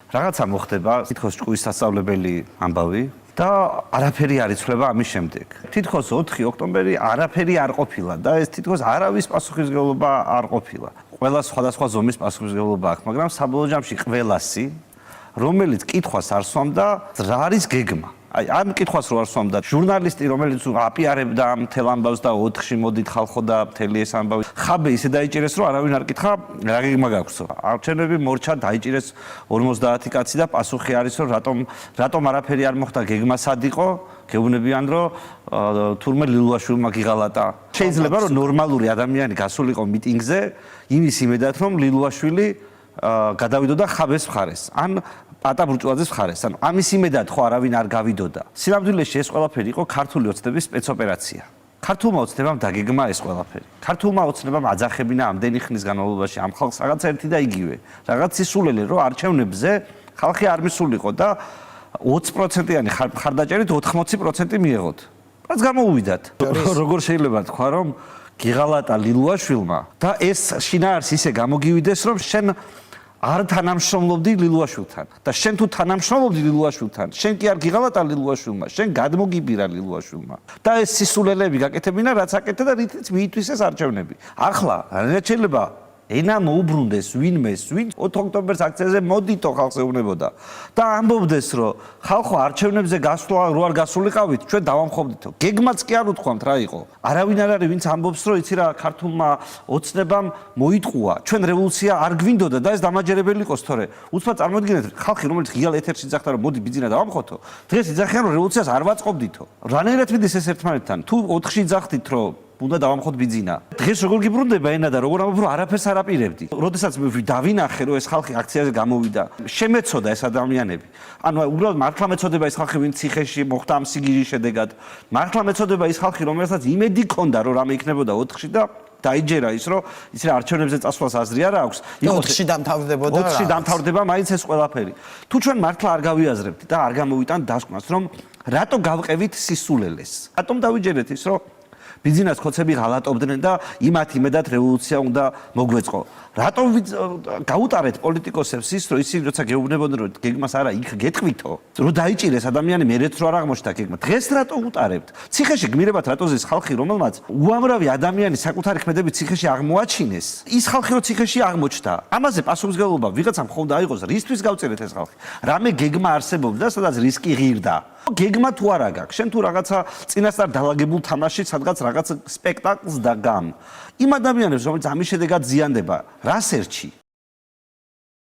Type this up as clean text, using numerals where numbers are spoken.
რაღაცა მოხდება, თითქოს ჭკუის სასწავლებელი ამბავი და არაფერი არ იცვლება ამის შემდეგ. თითქოს 4 ოქტომბერი არაფერი არ ყოფილა და ეს თითქოს არავის პასუხისმგებლობა არ ყოფილა. ყველა სხვადასხვა ზომის პასუხისმგებლობა აქვს, მაგრამ საბოლოო ჯამში ყველასი, რომელიც კითხვას არ სვამდა, რა არის გეგმა? აი, ამ კითხვას რო არ სვამდა ჟურნალისტი, რომელიც აპიარებდა მთელ ამბავს და 4-ში მოდით ხალხო და მთელი ეს ამბავი. ხაბე ისე დაიჭირეს, რომ არავინ არ კითხა, რა გეგმა გაქვსო. არჩევნები მორჩა დაიჭირეს 50 კაცი და პასუხი არის, რომ რატომ არაფერი არ მოხდა, გეგმა სად იყო? გეუბნებიან, რომ თურმე ლილუაშვილმა გიღალატა. შეიძლება რომ ნორმალური ადამიანი გასულიყო მიტინგზე, იმის იმედად, რომ ლილუაშვილი გადავიდოდა ხაბეს მხარეს. ან პატა ბრუჭლაძეს მხარეს. ანუ ამის იმედად ხო არავინ არ გავიდოდა. სინამდვილეში ეს ყველაფერი იყო ქართული ოცნების სპეცოპერაცია. ქართულმა ოცნებამ დაგეგმა ეს ყველაფერი. ქართულმა ოცნებამ აძახებინა ამდენი ხნის განმავლობაში ამ ხალხს რაღაც ერთი და იგივე. რაღაც სისულელე, რომ არჩევნებზე ხალხი არ მისულიყო და 20%-იანი ხარდაჭერით 80% მიეღოთ. რაც გამოუვიდათ. როგორ შეიძლება თქვა, რომ გიღალატა ლილუაშვილმა და ეს შინაარსი ისე გამოგივიდეს, რომ შენ არ თანამშრომლობდი ლილუაშვილთან და შენ თუ თანამშრომლობდი ლილუაშვილთან, შენ კი არ გიღალატა ლილუაშვილმა, შენ გადმოგიბირა ლილუაშვილმა. და ეს სისულელები გაკეთებინა, რაც აკეთე და რითიც მიითვისეს არჩევნები. ახლა რა შეიძლება ენა მოუბრუნდეს ვინმეს, ვინც 4 ოქტომბერს აქციაზე მოდითო ხალხს ეუბნებოდა და ამბობდეს, რომ ხალხო არჩევნებზე გასვლა რო არ გასულიყავით, ჩვენ დავამხობდითო. გეგმაც კი არ უთქვამთ რა იყო. არავინ არ არის, ვინც ამბობს, რომ იცი რა, ქართულმა ოცნებამ მოიტყუა. ჩვენ რევოლუცია არ გვინდოდა და ეს დამაჯერებელი იყოს, თორე უცბად წარმოიდგინეთ, ხალხი რომელიც ღიალ ეთერში იძახდა, რომ მოდი ბიძინა დავამხოთო, დღეს იძახიან, რომ რევოლუციას არ ვაწყობდითო. რანაირად მიდის ეს ერთმანეთთან? თუ 4-ში იძახდით, რომ უნდა დავამხოთ ბიძინა. დღეს როგორ გიბრუნდება ენა და როგორ ამბობ, რომ არაფერს არ აპირებდი. როდესაც დავინახე, რომ ეს ხალხი აქციაზე გამოვიდა, შემეცოდა ეს ადამიანები. ანუ უბრალოდ მართლა მეცოდება ეს ხალხი, ვინც ციხეში მოხვდა ამ სიგიჟის შედეგად. მართლა მეცოდება ის ხალხი, რომელსაც იმედი ჰქონდა, რომ რამე იქნებოდა 4-ში და დაიჯერა ის, რომ ის რა არჩევნებზე წასვლას აზრი არ აქვს. 4-ში დამთავრდებოდა. 4-ში დამთავრდება მაინც ეს ყველაფერი. თუ ჩვენ მართლა არ გავიაზრებთ და არ გამოვიტანთ დასკვნას, რომ რატო გავყევით სისულელეს? რატომ დავიჯერეთ ის, რომ ბიზნეს ხოცები ღალატობდნენ და იმათ იმედად რევოლუცია უნდა მოგვეწყო. რატომ გაუტარეთ პოლიტიკოსებს ის, რომ ისინი როცა გეუბნებოდნენ, რომ გეგმას არა იქ გეტყვითო, რომ დაიჭირეს ადამიანი მერეც რო არ აღმოჩნდა გეგმა. დღეს რატო უტარებთ? ციხეში გმირებათ რატო ზის ხალხი, რომელმაც უამრავი ადამიანი საკუთარი ქმედებით ციხეში აღმოაჩინეს. ის ხალხი რო ციხეში აღმოჩნდა, ამაზე პასუხისმგებლობა ვიღაცამ ხომ დაიღოს, რისთვის გავწერეთ ეს ხალხი? რამე გეგმა არსებობდა, სადაც რისკი ღირდა. გეგმა თუ არა გაქვს, შენ თუ რაღაცა წინასწარ დაალაგებულ თამაში, სადღაც რაღაც სპექტაკლს დაგამ. იმ ადამიანებს, რომელიც ამის შედეგად ზიანდება, რას ერჩი?